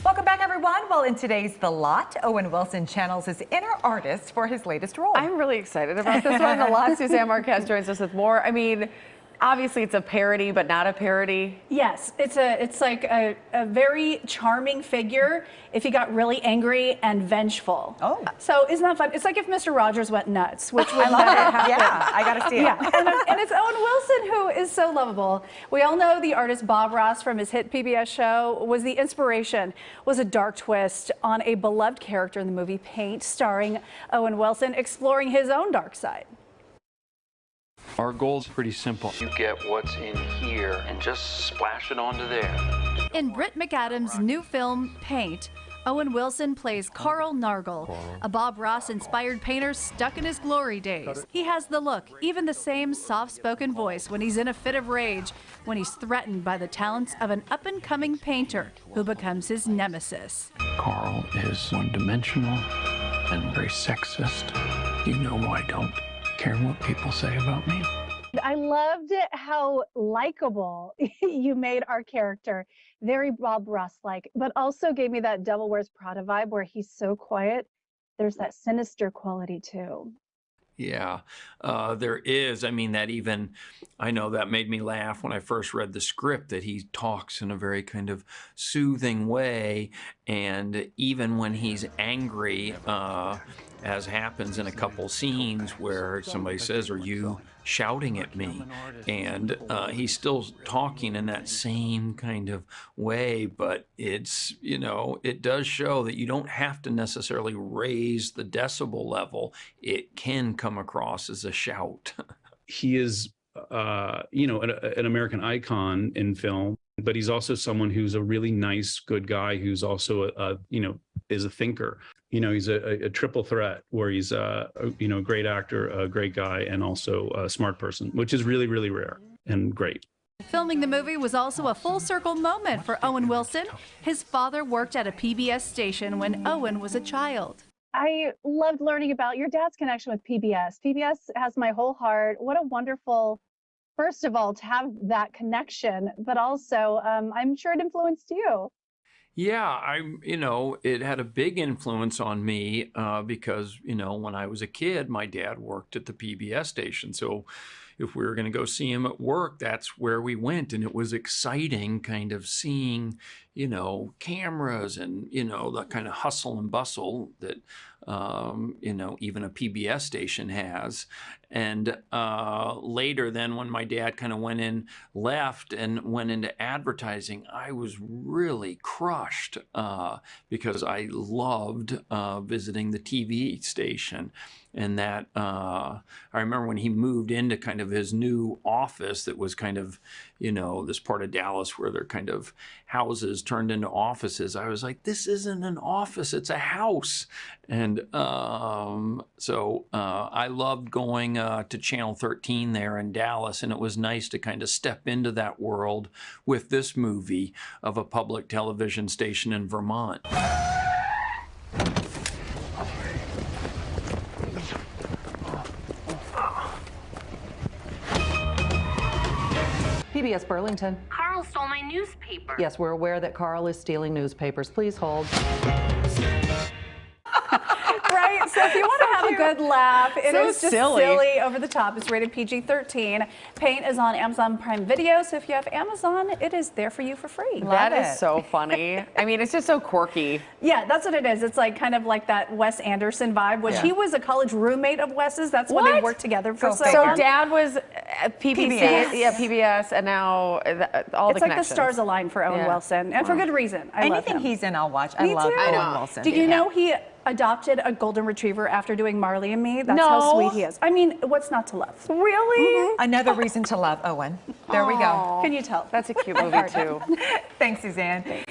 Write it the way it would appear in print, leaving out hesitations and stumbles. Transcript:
Welcome back, everyone. Well, in today's The Lot, Owen Wilson channels his inner artist for his latest role. I'm really excited about this one. The Lot, Suzanne Marquez joins us with more. I mean, obviously it's a parody, but not a parody. Yes, it's like a very charming figure if he got really angry and vengeful. Oh. So isn't that fun? It's like if Mr. Rogers went nuts, which would never happen. Yeah, I gotta see it. Yeah, and it's Owen Wilson who is so lovable. We all know the artist Bob Ross from his hit PBS show was the inspiration, was a dark twist on a beloved character in the movie Paint, starring Owen Wilson, exploring his own dark side. Our goal's pretty simple. You get what's in here and just splash it onto there. In Brit McAdams' new film, Paint, Owen Wilson plays Carl Nargle, a Bob Ross-inspired painter stuck in his glory days. He has the look, even the same soft-spoken voice when he's in a fit of rage, when he's threatened by the talents of an up-and-coming painter who becomes his nemesis. Carl is one-dimensional and very sexist. You know I don't care what people say about me. I loved how likable you made our character, very Bob Ross-like, but also gave me that Devil Wears Prada vibe where he's so quiet. There's that sinister quality too. Yeah, there is. I mean, I know that made me laugh when I first read the script, that he talks in a very kind of soothing way. And even when he's angry, as happens in a couple scenes where somebody says, "Are you shouting at me?" And he's still talking in that same kind of way, but it's, it does show that you don't have to necessarily raise the decibel level. It can come across as a shout. He is, an American icon in film, but he's also someone who's a really nice, good guy who's also, is a thinker. He's a triple threat where he's a great actor, a great guy, and also a smart person, which is really, really rare and great. Filming the movie was also a full-circle moment for Owen Wilson. His father worked at a PBS station when Owen was a child. I loved learning about your dad's connection with PBS. PBS has my whole heart. What a wonderful, first of all, to have that connection, but also I'm sure it influenced you. Yeah, it had a big influence on me because, when I was a kid, my dad worked at the PBS station. So if we were going to go see him at work, that's where we went. And it was exciting kind of seeing, cameras and, the kind of hustle and bustle that, even a PBS station has. And later then when my dad kind of left and went into advertising, I was really crushed because I loved visiting the TV station. And that, I remember when he moved into kind of his new office that was kind of, this part of Dallas where they're kind of houses turned into offices. I was like, this isn't an office, it's a house. And so I loved going to Channel 13 there in Dallas, and it was nice to kind of step into that world with this movie of a public television station in Vermont. PBS Burlington. Carl stole my newspaper. Yes, we're aware that Carl is stealing newspapers. Please hold. Right? So if you want to have a good laugh, it is just silly, over the top. It's rated PG-13. Paint is on Amazon Prime Video, so if you have Amazon, it is there for you for free. That is so funny. I mean, it's just so quirky. Yeah, that's what it is. It's like kind of like that Wes Anderson vibe, which he was a college roommate of Wes's. That's why they worked together for so long. So Dad was at PBS, and now all the connections. It's like the stars align for Owen Wilson, and for good reason. I love him. Anything he's in, I'll watch. I love Owen Wilson. Did you know he adopted a golden retriever after doing Marley and Me? That's how sweet he is. I mean, what's not to love? Really? Another reason to love Owen. There we go. Can you tell? That's a cute movie too. Thanks, Suzanne. Thanks.